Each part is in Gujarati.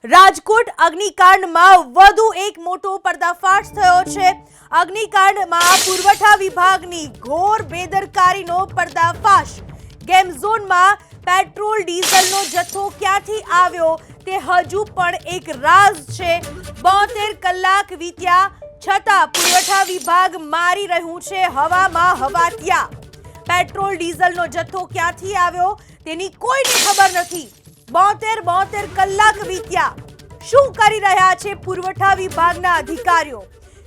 રાજકોટ અગ્નિકાંડમાં વધુ એક મોટો પર્દાફાશ થયો છે। અગ્નિકાંડમાં પુરવઠા વિભાગની ઘોર બેદરકારીનો પર્દાફાશ। ગેમ ઝોનમાં પેટ્રોલ ડીઝલનો જથ્થો ક્યાંથી આવ્યો તે હજુ પણ એક રાઝ છે। 72 કલાક વીત્યા છતાં પુરવઠા વિભાગ મારી રહ્યું છે હવામાં હવાટિયા। પેટ્રોલ ડીઝલનો જથ્થો ક્યાંથી આવ્યો તેની કોઈને ખબર નથી। 72 કલાક વીત્યા। શું કરી રહ્યા છે પુરવઠા વિભાગના અધિકારીઓ?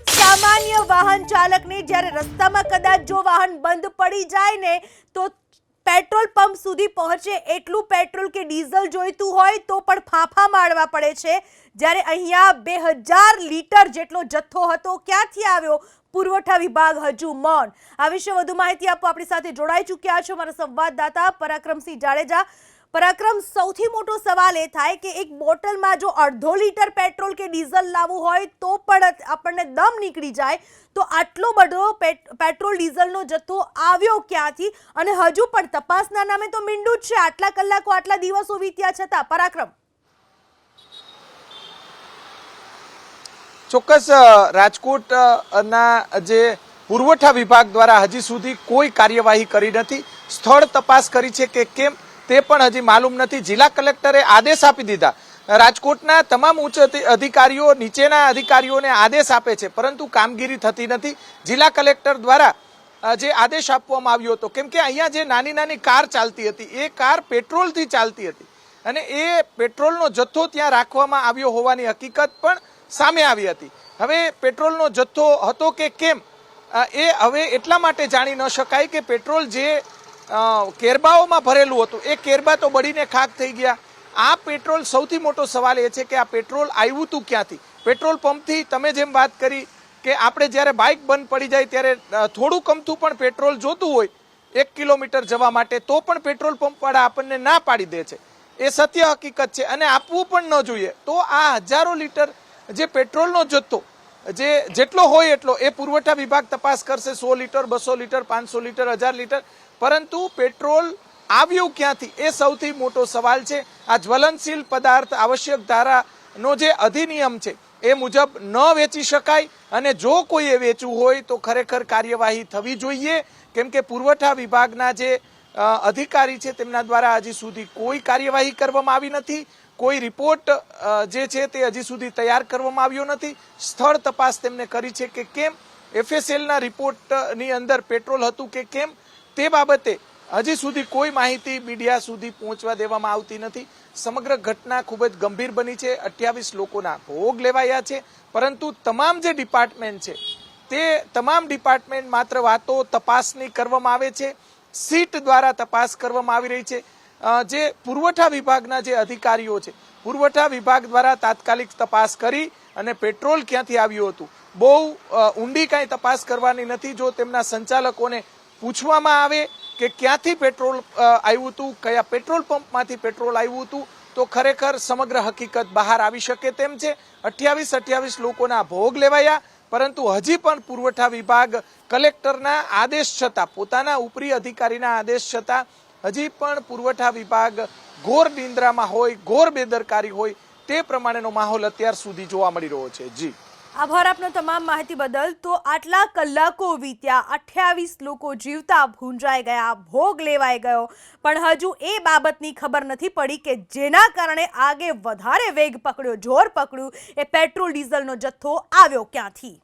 સામાન્ય વાહન ચાલકને જ્યારે રસ્તામાં કદાચ જો વાહન બંધ પડી જાય ને તો પેટ્રોલ પંપ સુધી પહોંચે એટલું પેટ્રોલ કે ડીઝલ જોઈતું હોય તો પણ ફાંફા મારવા પડે છે, જ્યારે અહીંયા 2000 લીટર જેટલો જથ્થો હતો ક્યાંથી આવ્યો? પુરવઠા વિભાગ હજુ મૌન। આ વિશે વધુ માહિતી આપવા આપણી સાથે જોડાઈ ચૂક્યા છે અમારા સંવાદદાતા પરાક્રમસિંહ જાડેજા। પરાક્રમ, સૌથી મોટો સવાલ એ થાય કે એક બોટલમાં જો અડધો લીટર પેટ્રોલ કે ડીઝલ લાવવું હોય તો પણ આપણને દમ નીકળી જાય, તો આટલો બધો પેટ્રોલ ડીઝલનો જથ્થો આવ્યો ક્યાંથી? અને હજુ પણ તપાસના નામે તો મીંડું જ છે, આટલા કલાકો આટલા દિવસો વીત્યા છતાં। પરાક્રમ, ચોક્કસ રાજકોટના જે પુરવઠા વિભાગ દ્વારા હજી સુધી કોઈ કાર્યવાહી કરી નથી। સ્થળ તપાસ કરી છે કે કેમ તે પણ હજી માલુમ નથી। જિલ્લા કલેક્ટરે આદેશ આપી દીધા। રાજકોટના તમામ ઉચ્ચ અધિકારીઓ નીચેના અધિકારીઓને આદેશ આપે છે, પરંતુ કામગીરી થતી નથી। જિલ્લા કલેક્ટર દ્વારા જે આદેશ આપવામાં આવ્યો હતો, કેમ કે અહીંયા જે નાની નાની કાર ચાલતી હતી એ કાર પેટ્રોલથી ચાલતી હતી અને એ પેટ્રોલનો જથ્થો ત્યાં રાખવામાં આવ્યો હોવાની હકીકત પણ સામે આવી હતી। હવે પેટ્રોલનો જથ્થો હતો કે કેમ એ હવે એટલા માટે જાણી ન શકાય કે પેટ્રોલ જે કેરબાઓમાં ભરેલું હતું એ કેરબા તો બળીને ખાક થઈ ગયા। આ પેટ્રોલ, સૌથી મોટો સવાલ એ છે કે આ પેટ્રોલ આવ્યું હતું ક્યાંથી? પેટ્રોલ પંપથી તમે જેમ વાત કરી કે આપણે જ્યારે બાઇક બંધ પડી જાય ત્યારે થોડું કમતું પણ પેટ્રોલ જોતું હોય 1 કિલોમીટર જવા માટે, તો પણ પેટ્રોલ પંપવાળા આપણને ના પાડી દે છે। એ સત્ય હકીકત છે અને આપવું પણ ન જોઈએ। તો આ હજારો લીટર જે પેટ્રોલનો જથ્થો જેટલો હોય એટલો એ પુરવઠા વિભાગ તપાસ કરશે। 100 લીટર, 200 લીટર, 500 લીટર, 1000 લીટર, પરંતુ પેટ્રોલ આવ્યું ક્યાંથી એ સૌથી મોટો સવાલ છે। આ જ્વલનશીલ પદાર્થ આવશ્યક ધારાનો જે અધિનિયમ છે એ મુજબ ન વેચી શકાય અને જો કોઈએ વેચવું હોય તો ખરેખર કાર્યવાહી થવી જોઈએ, કેમ કે પુરવઠા વિભાગના જે અધિકારી છે તેમના દ્વારા હજી સુધી કોઈ કાર્યવાહી કરવામાં આવી નથી। કોઈ રિપોર્ટ જે છે તે હજી સુધી તૈયાર કરવામાં આવ્યો નથી। સ્થળ તપાસ તેમને કરી છે કે કેમ FSLના રિપોર્ટની અંદર પેટ્રોલ હતું કે કેમ તે બાબતે હજી સુધી કોઈ માહિતી મીડિયા સુધી પહોંચવા દેવામાં આવતી નથી। સમગ્ર ઘટના ખૂબ જ ગંભીર બની છે। 28 લોકોના ભોગ લેવાયા છે, પરંતુ તમામ જે ડિપાર્ટમેન્ટ છે તે તમામ ડિપાર્ટમેન્ટ માત્ર વાતો તપાસની કરવામાં આવે છે, સીટ દ્વારા તપાસ કરવામાં આવી રહી છે। જે પુરવઠા વિભાગના જે અધિકારીઓ છે, પુરવઠા વિભાગ દ્વારા તાત્કાલિક તપાસ કરી અને પેટ્રોલ ક્યાંથી આવ્યું હતું બહુ ઊંડી કાંઈ તપાસ કરવાની નથી। જો તેમના સંચાલકોને પૂછવામાં આવે કે ક્યાંથી પેટ્રોલ આવ્યું હતું, કયા પેટ્રોલ પંપમાંથી પેટ્રોલ આવ્યું હતું, તો ખરેખર સમગ્ર હકીકત બહાર આવી શકે તેમ છે। 28 લોકોના ભોગ લેવાયા, પરંતુ હજી પણ પુરવઠા વિભાગ કલેક્ટરના આદેશ છતાં, પોતાના ઉપરી અધિકારીના આદેશ છતાં હજી પણ પુરવઠા વિભાગ ઘોર નિંદ્રામાં હોય, ઘોર બેદરકારી હોય તે પ્રમાણેનો માહોલ અત્યાર સુધી જોવા મળી રહ્યો છે। જી, આભાર આપનો તમામ માહિતી બદલ। તો આટલા કલાકો વીત્યા, 28 લોકો જીવતા ભૂંજાઈ ગયા, ભોગ લેવાઈ ગયો, પણ હજુ એ બાબતની ખબર નથી પડી કે જેના કારણે આગે વધારે વેગ પકડ્યો, જોર પકડ્યું, એ પેટ્રોલ ડીઝલનો જથ્થો આવ્યો ક્યાંથી।